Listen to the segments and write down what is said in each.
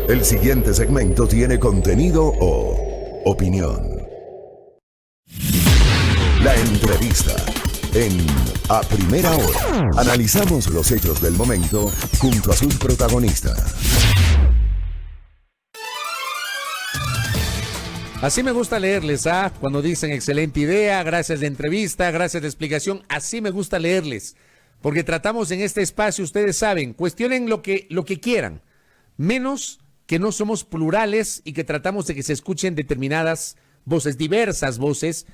El siguiente segmento tiene contenido o opinión. La entrevista en A Primera Hora. Analizamos los hechos del momento junto a sus protagonistas. Así me gusta leerles, cuando dicen excelente idea, gracias de entrevista, gracias de explicación, así me gusta leerles, porque tratamos en este espacio, ustedes saben, cuestionen lo que quieran, menos que no somos plurales y que tratamos de que se escuchen determinadas voces, diversas voces,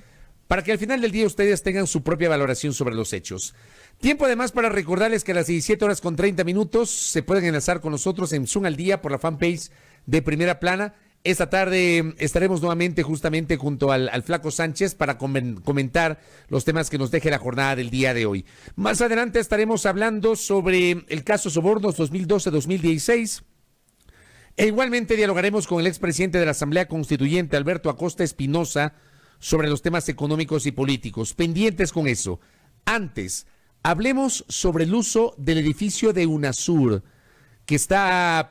para que al final del día ustedes tengan su propia valoración sobre los hechos. Tiempo además para recordarles que a las 17:30 se pueden enlazar con nosotros en Zoom al Día por la fanpage de Primera Plana. Esta tarde estaremos nuevamente justamente junto al Flaco Sánchez para comentar los temas que nos deje la jornada del día de hoy. Más adelante estaremos hablando sobre el caso Sobornos 2012-2016. E igualmente dialogaremos con el expresidente de la Asamblea Constituyente, Alberto Acosta Espinosa, sobre los temas económicos y políticos. Pendientes con eso. Antes, hablemos sobre el uso del edificio de UNASUR, que está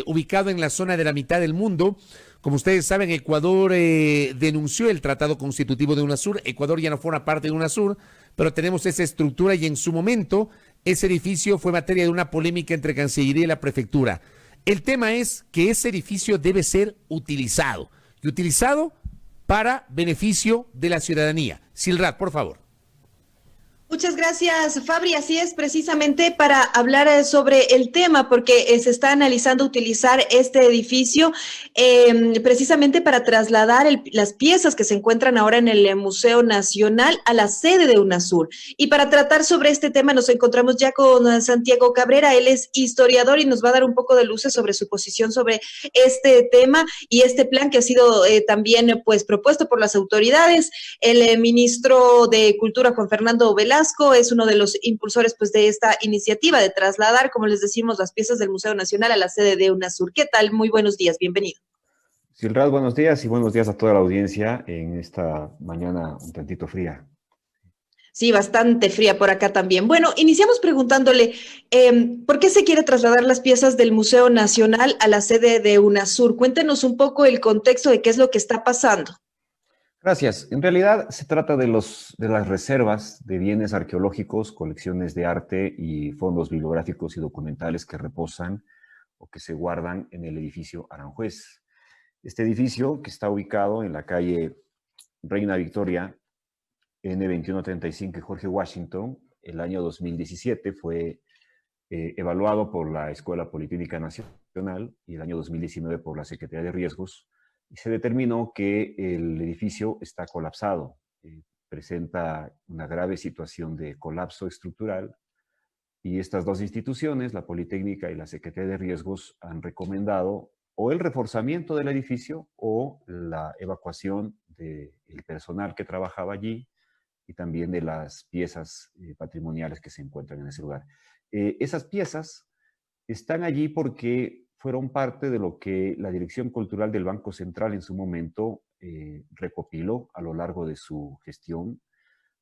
ubicado en la zona de la mitad del mundo. Como ustedes saben, Ecuador denunció el tratado constitutivo de UNASUR. Ecuador ya no forma parte de UNASUR, pero tenemos esa estructura y en su momento ese edificio fue materia de una polémica entre Cancillería y la Prefectura. El tema es que ese edificio debe ser utilizado y utilizado para beneficio de la ciudadanía. Silrat, por favor. Muchas gracias, Fabri. Así es, precisamente para hablar sobre el tema, porque se está analizando utilizar este edificio precisamente para trasladar las piezas que se encuentran ahora en el Museo Nacional a la sede de UNASUR. Y para tratar sobre este tema nos encontramos ya con Santiago Cabrera. Él es historiador y nos va a dar un poco de luces sobre su posición sobre este tema y este plan que ha sido también propuesto por las autoridades. El ministro de Cultura, Juan Fernando Velasco, es uno de los impulsores de esta iniciativa de trasladar, como les decimos, las piezas del Museo Nacional a la sede de UNASUR. ¿Qué tal? Muy buenos días, bienvenido. Silrat, buenos días y buenos días a toda la audiencia en esta mañana un tantito fría. Sí, bastante fría por acá también. Bueno, iniciamos preguntándole, ¿por qué se quiere trasladar las piezas del Museo Nacional a la sede de UNASUR? Cuéntenos un poco el contexto de qué es lo que está pasando. Gracias. En realidad se trata de las reservas de bienes arqueológicos, colecciones de arte y fondos bibliográficos y documentales que reposan o que se guardan en el edificio Aranjuez. Este edificio, que está ubicado en la calle Reina Victoria, N2135 y Jorge Washington, el año 2017 fue evaluado por la Escuela Politécnica Nacional y el año 2019 por la Secretaría de Riesgos, y se determinó que el edificio está colapsado, presenta una grave situación de colapso estructural, y estas dos instituciones, la Politécnica y la Secretaría de Riesgos, han recomendado o el reforzamiento del edificio o la evacuación del personal que trabajaba allí y también de las piezas patrimoniales que se encuentran en ese lugar. Esas piezas están allí porque fueron parte de lo que la Dirección Cultural del Banco Central en su momento recopiló a lo largo de su gestión.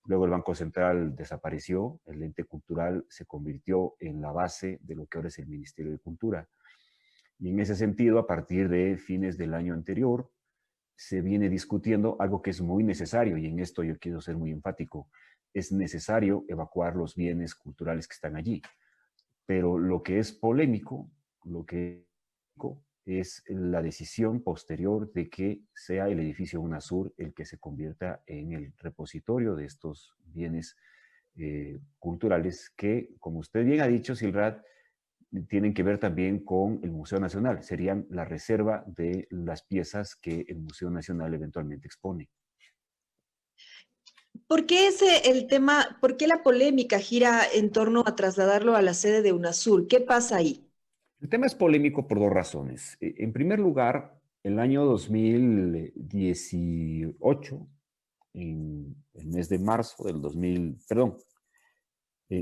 Luego el Banco Central desapareció, el ente cultural se convirtió en la base de lo que ahora es el Ministerio de Cultura. Y en ese sentido, a partir de fines del año anterior, se viene discutiendo algo que es muy necesario, y en esto yo quiero ser muy enfático. Es necesario evacuar los bienes culturales que están allí. Pero lo que es polémico, es la decisión posterior de que sea el edificio UNASUR el que se convierta en el repositorio de estos bienes culturales que, como usted bien ha dicho, Silrat, tienen que ver también con el Museo Nacional. Serían la reserva de las piezas que el Museo Nacional eventualmente expone. ¿Por qué el tema, por qué la polémica gira en torno a trasladarlo a la sede de UNASUR? ¿Qué pasa ahí? El tema es polémico por dos razones. En primer lugar, el año 2018, en el mes de marzo del 2000, perdón,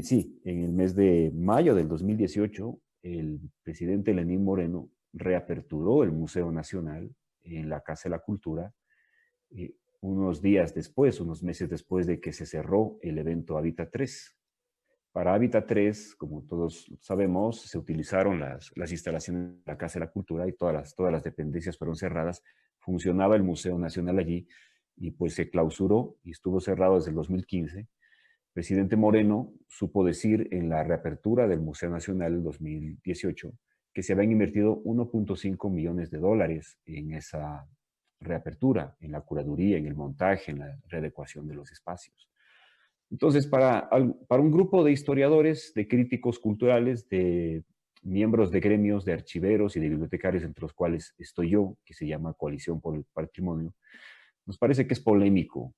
sí, en el mes de mayo del 2018, el presidente Lenín Moreno reaperturó el Museo Nacional en la Casa de la Cultura, unos días después, unos meses después de que se cerró el evento Hábitat 3. Para Hábitat 3, como todos sabemos, se utilizaron las instalaciones de la Casa de la Cultura y todas las dependencias fueron cerradas. Funcionaba el Museo Nacional allí y pues se clausuró y estuvo cerrado desde el 2015. Presidente Moreno supo decir en la reapertura del Museo Nacional en 2018 que se habían invertido 1.5 millones de dólares en esa reapertura, en la curaduría, en el montaje, en la readecuación de los espacios. Entonces, para un grupo de historiadores, de críticos culturales, de miembros de gremios, de archiveros y de bibliotecarios, entre los cuales estoy yo, que se llama Coalición por el Patrimonio, nos parece que es polémico.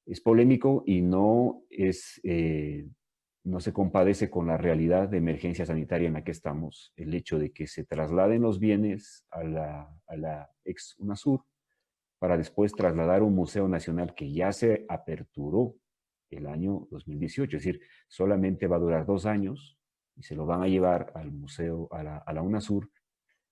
Es polémico y no se compadece con la realidad de emergencia sanitaria en la que estamos. El hecho de que se trasladen los bienes a la ex UNASUR para después trasladar un museo nacional que ya se aperturó el año 2018, es decir, solamente va a durar 2 años y se lo van a llevar al museo, a la UNASUR,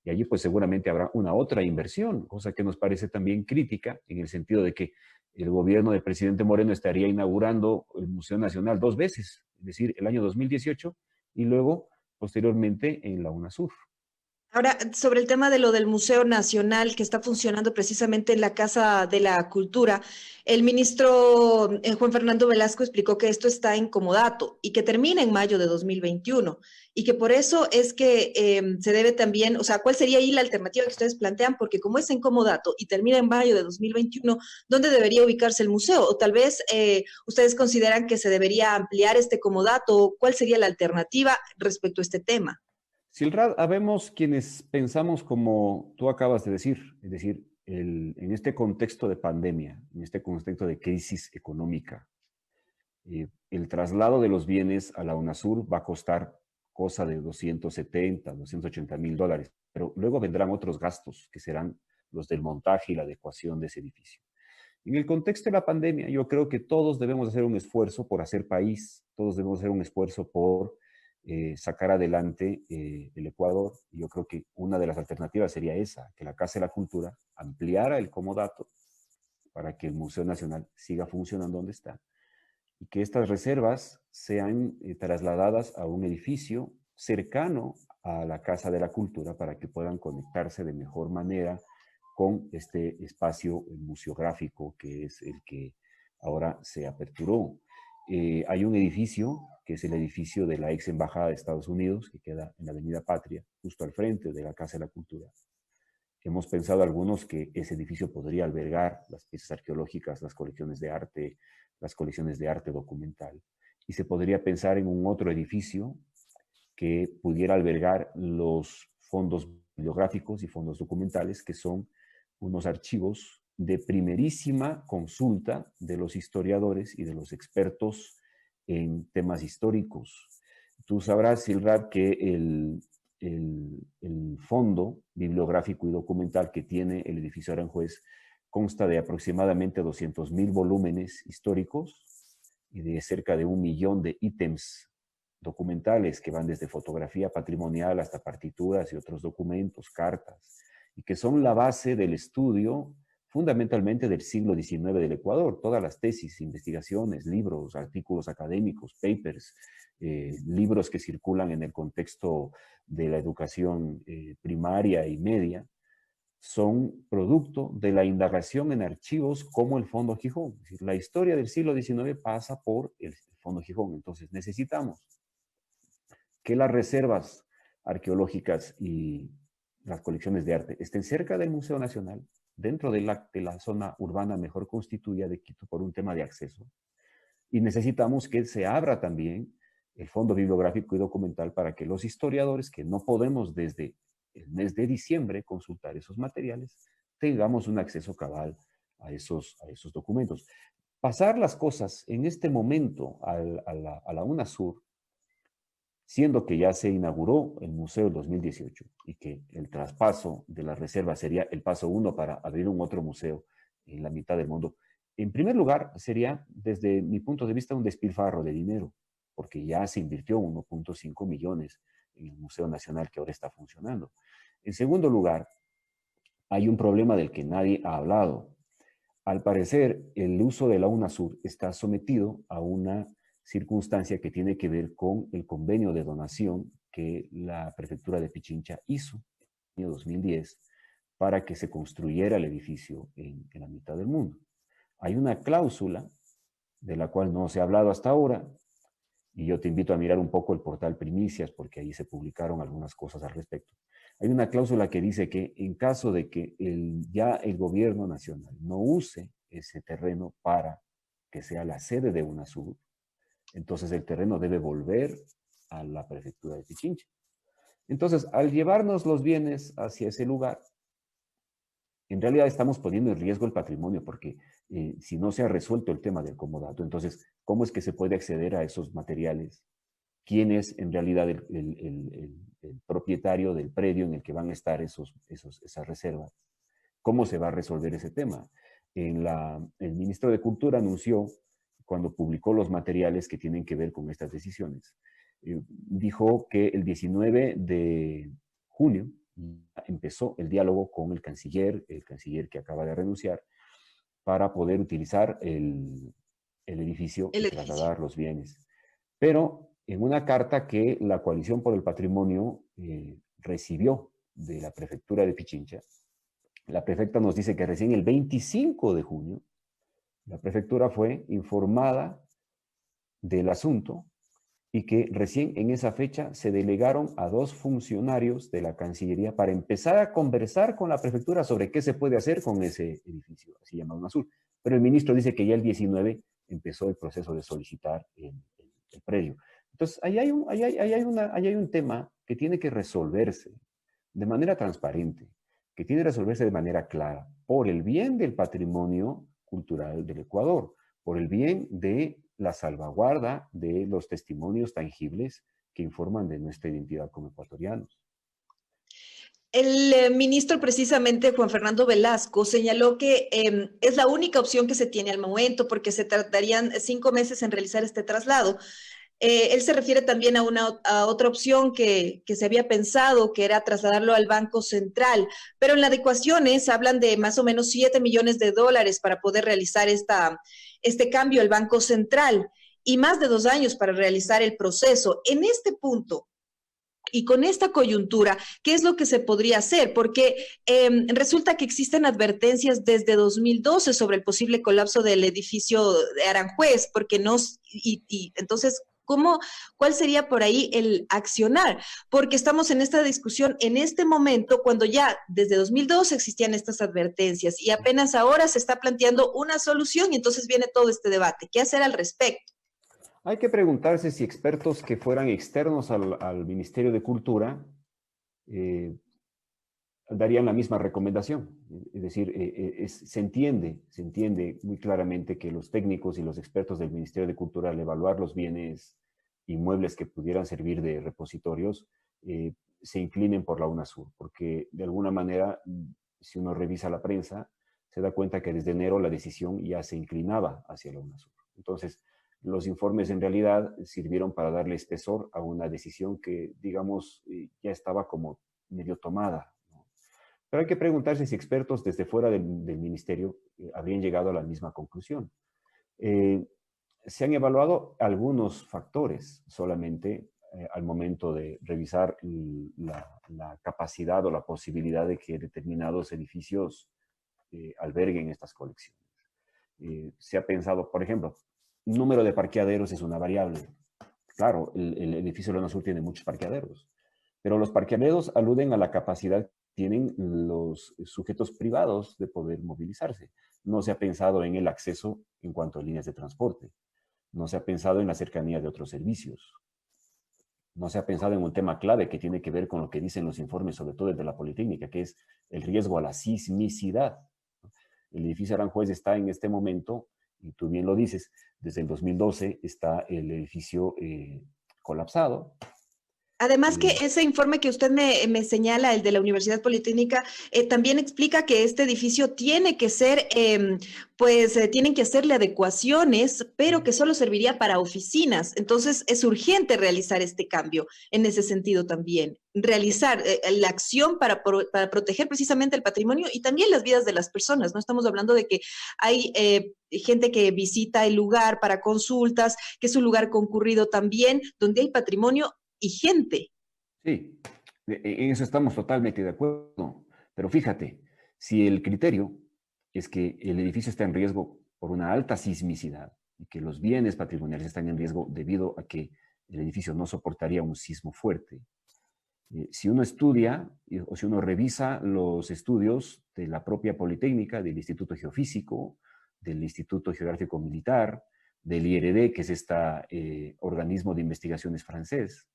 y allí pues seguramente habrá una otra inversión, cosa que nos parece también crítica en el sentido de que el gobierno del presidente Moreno estaría inaugurando el Museo Nacional 2 veces, es decir, el año 2018 y luego posteriormente en la UNASUR. Ahora, sobre el tema de lo del Museo Nacional que está funcionando precisamente en la Casa de la Cultura, el ministro Juan Fernando Velasco explicó que esto está en comodato y que termina en mayo de 2021 y que por eso es que se debe también, o sea, ¿cuál sería ahí la alternativa que ustedes plantean? Porque como es en comodato y termina en mayo de 2021, ¿dónde debería ubicarse el museo? O tal vez ustedes consideran que se debería ampliar este comodato. ¿Cuál sería la alternativa respecto a este tema? Silrad, habemos quienes pensamos como tú acabas de decir, es decir, en este contexto de pandemia, en este contexto de crisis económica, el traslado de los bienes a la UNASUR va a costar cosa de 270, 280 mil dólares, pero luego vendrán otros gastos que serán los del montaje y la adecuación de ese edificio. En el contexto de la pandemia, yo creo que todos debemos hacer un esfuerzo por hacer país, todos debemos hacer un esfuerzo por sacar adelante el Ecuador. Y yo creo que una de las alternativas sería esa, que la Casa de la Cultura ampliara el comodato para que el Museo Nacional siga funcionando donde está y que estas reservas sean trasladadas a un edificio cercano a la Casa de la Cultura para que puedan conectarse de mejor manera con este espacio museográfico que es el que ahora se aperturó. Hay un edificio que es el edificio de la ex embajada de Estados Unidos, que queda en la Avenida Patria, justo al frente de la Casa de la Cultura. Hemos pensado algunos que ese edificio podría albergar las piezas arqueológicas, las colecciones de arte documental. Y se podría pensar en un otro edificio que pudiera albergar los fondos bibliográficos y fondos documentales, que son unos archivos de primerísima consulta de los historiadores y de los expertos en temas históricos. Tú sabrás, Silrad, que el fondo bibliográfico y documental que tiene el edificio Aranjuez consta de aproximadamente 200,000 volúmenes históricos y de cerca de 1 millón de ítems documentales que van desde fotografía patrimonial hasta partituras y otros documentos, cartas, y que son la base del estudio fundamentalmente del siglo XIX del Ecuador. Todas las tesis, investigaciones, libros, artículos académicos, papers, libros que circulan en el contexto de la educación primaria y media, son producto de la indagación en archivos como el Fondo Gijón. Es decir, la historia del siglo XIX pasa por el Fondo Gijón. Entonces necesitamos que las reservas arqueológicas y las colecciones de arte estén cerca del Museo Nacional, dentro de la zona urbana mejor constituida de Quito por un tema de acceso. Y necesitamos que se abra también el fondo bibliográfico y documental para que los historiadores, que no podemos desde el mes de diciembre consultar esos materiales, tengamos un acceso cabal a esos documentos. Pasar las cosas en este momento a la UNASUR, siendo que ya se inauguró el museo en 2018 y que el traspaso de la reserva sería el paso 1 para abrir un otro museo en la mitad del mundo. En primer lugar, sería, desde mi punto de vista, un despilfarro de dinero, porque ya se invirtió 1.5 millones en el Museo Nacional que ahora está funcionando. En segundo lugar, hay un problema del que nadie ha hablado. Al parecer, el uso de la UNASUR está sometido a una circunstancia que tiene que ver con el convenio de donación que la prefectura de Pichincha hizo en el año 2010 para que se construyera el edificio en la mitad del mundo. Hay una cláusula de la cual no se ha hablado hasta ahora, y yo te invito a mirar un poco el portal Primicias, porque ahí se publicaron algunas cosas al respecto. Hay una cláusula que dice que en caso de que ya el gobierno nacional no use ese terreno para que sea la sede de UNASUR, entonces el terreno debe volver a la prefectura de Pichincha. Entonces, al llevarnos los bienes hacia ese lugar, en realidad estamos poniendo en riesgo el patrimonio, porque si no se ha resuelto el tema del comodato, entonces, ¿cómo es que se puede acceder a esos materiales? ¿Quién es en realidad el propietario del predio en el que van a estar esas reservas? ¿Cómo se va a resolver ese tema? El ministro de Cultura anunció, cuando publicó los materiales que tienen que ver con estas decisiones, dijo que el 19 de junio empezó el diálogo con el canciller que acaba de renunciar, para poder utilizar el edificio y trasladar los bienes. Pero en una carta que la Coalición por el Patrimonio recibió de la prefectura de Pichincha, la prefecta nos dice que recién el 25 de junio la prefectura fue informada del asunto y que recién en esa fecha se delegaron a 2 funcionarios de la Cancillería para empezar a conversar con la prefectura sobre qué se puede hacer con ese edificio, así llamado UNASUR. Pero el ministro dice que ya el 19 empezó el proceso de solicitar el predio. Entonces, ahí hay un tema que tiene que resolverse de manera transparente, que tiene que resolverse de manera clara, por el bien del patrimonio cultural del Ecuador, por el bien de la salvaguarda de los testimonios tangibles que informan de nuestra identidad como ecuatorianos. El ministro, precisamente, Juan Fernando Velasco, señaló que es la única opción que se tiene al momento, porque se tardarían 5 meses en realizar este traslado. Él se refiere también a otra opción que se había pensado, que era trasladarlo al Banco Central, pero en las adecuaciones hablan de más o menos $7 millones para poder realizar este cambio al Banco Central y más de 2 años para realizar el proceso. En este punto, y con esta coyuntura, ¿qué es lo que se podría hacer? Porque resulta que existen advertencias desde 2012 sobre el posible colapso del edificio de Aranjuez, porque no, y entonces, ¿cuál sería por ahí el accionar? Porque estamos en esta discusión en este momento, cuando ya desde 2012 existían estas advertencias y apenas ahora se está planteando una solución y entonces viene todo este debate. ¿Qué hacer al respecto? Hay que preguntarse si expertos que fueran externos al Ministerio de Cultura darían la misma recomendación. Es decir, se entiende muy claramente que los técnicos y los expertos del Ministerio de Cultura, al evaluar los bienes inmuebles que pudieran servir de repositorios, se inclinen por la UNASUR, porque de alguna manera, si uno revisa la prensa, se da cuenta que desde enero la decisión ya se inclinaba hacia la UNASUR. Entonces, los informes en realidad sirvieron para darle espesor a una decisión que, digamos, ya estaba como medio tomada, ¿no? Pero hay que preguntarse si expertos desde fuera del ministerio habrían llegado a la misma conclusión. Se han evaluado algunos factores solamente al momento de revisar la capacidad o la posibilidad de que determinados edificios alberguen estas colecciones. Se ha pensado, por ejemplo, número de parqueaderos es una variable. Claro, el edificio de la UNASUR tiene muchos parqueaderos, pero los parqueaderos aluden a la capacidad que tienen los sujetos privados de poder movilizarse. No se ha pensado en el acceso en cuanto a líneas de transporte. No se ha pensado en la cercanía de otros servicios. No se ha pensado en un tema clave que tiene que ver con lo que dicen los informes, sobre todo el de la Politécnica, que es el riesgo a la sismicidad. El edificio Aranjuez está en este momento, y tú bien lo dices, desde el 2012 está el edificio colapsado. Además que ese informe que usted me señala, el de la Universidad Politécnica, también explica que este edificio tiene que ser, tienen que hacerle adecuaciones, pero que solo serviría para oficinas. Entonces, es urgente realizar este cambio en ese sentido también. Realizar la acción para proteger precisamente el patrimonio y también las vidas de las personas. No estamos hablando de que hay gente que visita el lugar para consultas, que es un lugar concurrido también, donde hay patrimonio y gente. Sí, en eso estamos totalmente de acuerdo. Pero fíjate, si el criterio es que el edificio está en riesgo por una alta sismicidad y que los bienes patrimoniales están en riesgo debido a que el edificio no soportaría un sismo fuerte, si uno estudia o si uno revisa los estudios de la propia Politécnica, del Instituto Geofísico, del Instituto Geográfico Militar, del IRD, que es este organismo de investigaciones francés,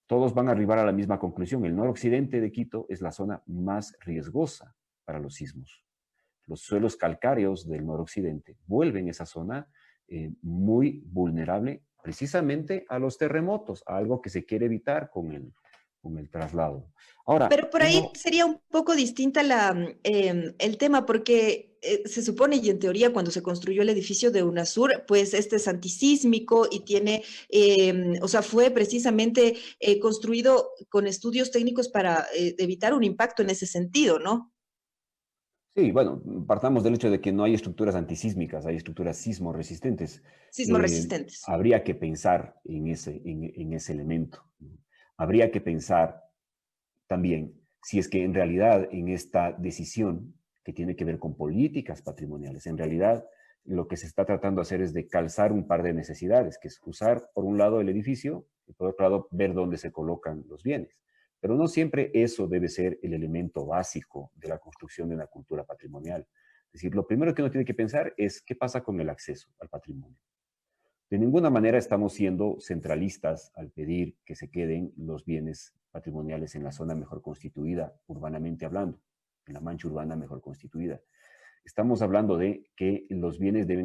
todos van a arribar a la misma conclusión. El noroccidente de Quito es la zona más riesgosa para los sismos. Los suelos calcáreos del noroccidente vuelven esa zona muy vulnerable precisamente a los terremotos, a algo que se quiere evitar con el traslado. Ahora, pero por ahí sería un poco distinta el tema, porque se supone, y en teoría, cuando se construyó el edificio de UNASUR, pues este es antisísmico y tiene, fue precisamente construido con estudios técnicos para evitar un impacto en ese sentido, ¿no? Sí, bueno, partamos del hecho de que no hay estructuras antisísmicas, hay estructuras sismo resistentes. Sismo resistentes. Habría que pensar en ese elemento. Habría que pensar también si es que en realidad en esta decisión que tiene que ver con políticas patrimoniales, en realidad lo que se está tratando de hacer es de calzar un par de necesidades, que es usar por un lado el edificio y por otro lado ver dónde se colocan los bienes. Pero no siempre eso debe ser el elemento básico de la construcción de una cultura patrimonial. Es decir, lo primero que uno tiene que pensar es qué pasa con el acceso al patrimonio. De ninguna manera estamos siendo centralistas al pedir que se queden los bienes patrimoniales en la zona mejor constituida, urbanamente hablando, en la mancha urbana mejor constituida. Estamos hablando de que los bienes debe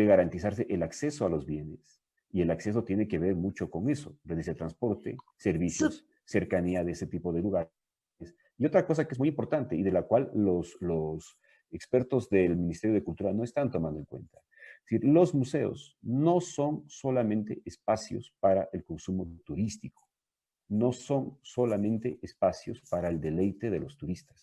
garantizarse el acceso a los bienes. Y el acceso tiene que ver mucho con eso, redes de transporte, servicios, cercanía de ese tipo de lugares. Y otra cosa que es muy importante y de la cual los expertos del Ministerio de Cultura no están tomando en cuenta. Es decir, los museos no son solamente espacios para el consumo turístico, no son solamente espacios para el deleite de los turistas.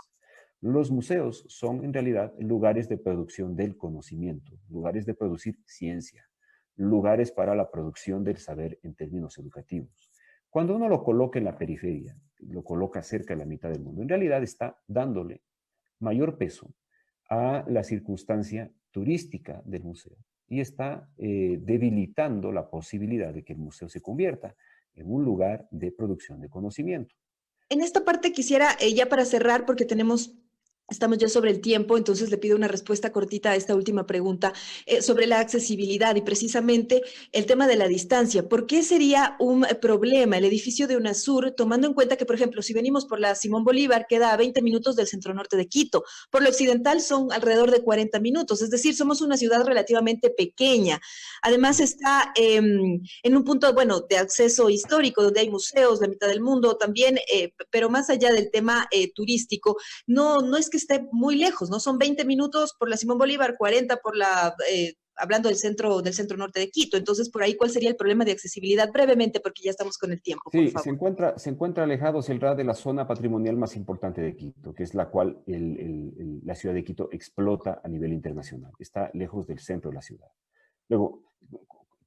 Los museos son en realidad lugares de producción del conocimiento, lugares de producir ciencia, lugares para la producción del saber en términos educativos. Cuando uno lo coloca en la periferia, lo coloca cerca de la mitad del mundo, en realidad está dándole mayor peso a la circunstancia turística del museo y está debilitando la posibilidad de que el museo se convierta en un lugar de producción de conocimiento. En esta parte quisiera, ya para cerrar, porque estamos ya sobre el tiempo, entonces le pido una respuesta cortita a esta última pregunta sobre la accesibilidad y precisamente el tema de la distancia. ¿Por qué sería un problema el edificio de UNASUR, tomando en cuenta que, por ejemplo, si venimos por la Simón Bolívar, queda a 20 minutos del centro norte de Quito, por lo occidental son alrededor de 40 minutos, es decir, somos una ciudad relativamente pequeña. Además está en un punto, bueno, de acceso histórico, donde hay museos, la mitad del mundo también, pero más allá del tema turístico, no es que esté muy lejos, ¿no? Son 20 minutos por la Simón Bolívar, 40 por hablando del centro norte de Quito. Entonces, por ahí, ¿cuál sería el problema de accesibilidad? Brevemente, porque ya estamos con el tiempo, sí, por favor. se encuentra alejado Celrá de la zona patrimonial más importante de Quito, que es la cual la ciudad de Quito explota a nivel internacional. Está lejos del centro de la ciudad. Luego,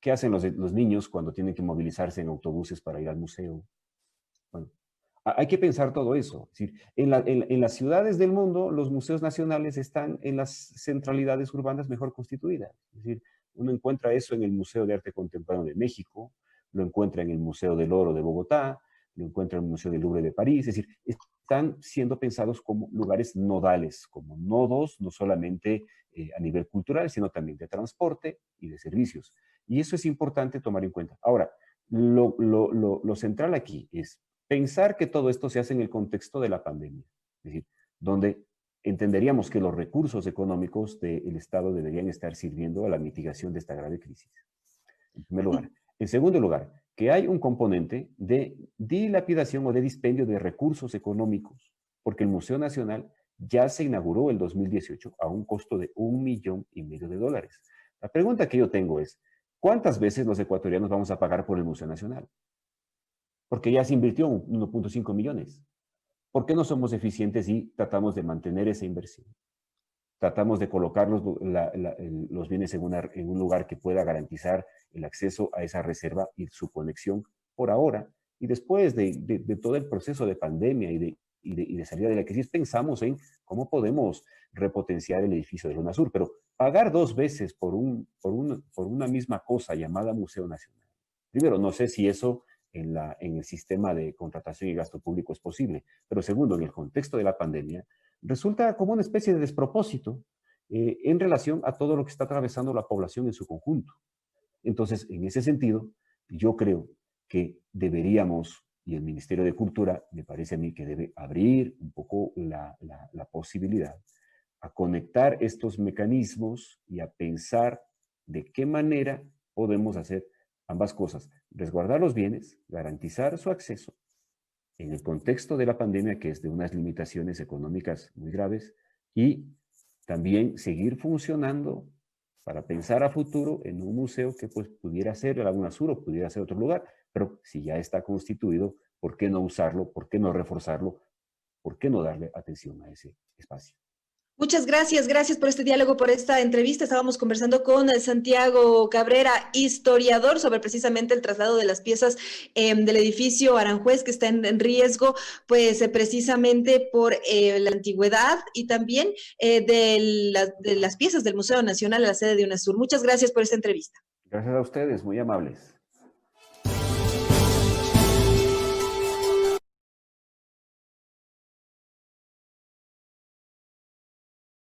¿qué hacen los niños cuando tienen que movilizarse en autobuses para ir al museo? Bueno, hay que pensar todo eso. Es decir, en las ciudades del mundo, los museos nacionales están en las centralidades urbanas mejor constituidas. Es decir, uno encuentra eso en el Museo de Arte Contemporáneo de México, lo encuentra en el Museo del Oro de Bogotá, lo encuentra en el Museo del Louvre de París. Es decir, están siendo pensados como lugares nodales, como nodos, no solamente a nivel cultural, sino también de transporte y de servicios. Y eso es importante tomar en cuenta. Ahora, lo central aquí es pensar que todo esto se hace en el contexto de la pandemia, es decir, donde entenderíamos que los recursos económicos del Estado deberían estar sirviendo a la mitigación de esta grave crisis, en primer lugar. En segundo lugar, que hay un componente de dilapidación o de dispendio de recursos económicos, porque el Museo Nacional ya se inauguró el 2018 a un costo de $1,500,000. La pregunta que yo tengo es, ¿cuántas veces los ecuatorianos vamos a pagar por el Museo Nacional? Porque ya se invirtió 1.5 millones. ¿Por qué no somos eficientes y tratamos de mantener esa inversión? Tratamos de colocar los bienes en un lugar que pueda garantizar el acceso a esa reserva y su conexión por ahora. Y después de todo el proceso de pandemia y de salida de la crisis, pensamos en cómo podemos repotenciar el edificio de Luna Sur. Pero pagar 2 veces por una misma cosa llamada Museo Nacional. Primero, no sé si eso en el sistema de contratación y gasto público es posible. Pero segundo, en el contexto de la pandemia, resulta como una especie de despropósito en relación a todo lo que está atravesando la población en su conjunto. Entonces, en ese sentido, yo creo que deberíamos, y el Ministerio de Cultura me parece a mí que debe abrir un poco la posibilidad a conectar estos mecanismos y a pensar de qué manera podemos hacer ambas cosas, resguardar los bienes, garantizar su acceso en el contexto de la pandemia, que es de unas limitaciones económicas muy graves, y también seguir funcionando para pensar a futuro en un museo que pues, pudiera ser la Laguna Sur o pudiera ser otro lugar, pero si ya está constituido, ¿por qué no usarlo? ¿Por qué no reforzarlo? ¿Por qué no darle atención a ese espacio? Muchas gracias por este diálogo, por esta entrevista. Estábamos conversando con Santiago Cabrera, historiador, sobre precisamente el traslado de las piezas del edificio Aranjuez, que está en riesgo, pues precisamente por la antigüedad y también de las piezas del Museo Nacional a la sede de UNASUR. Muchas gracias por esta entrevista. Gracias a ustedes, muy amables.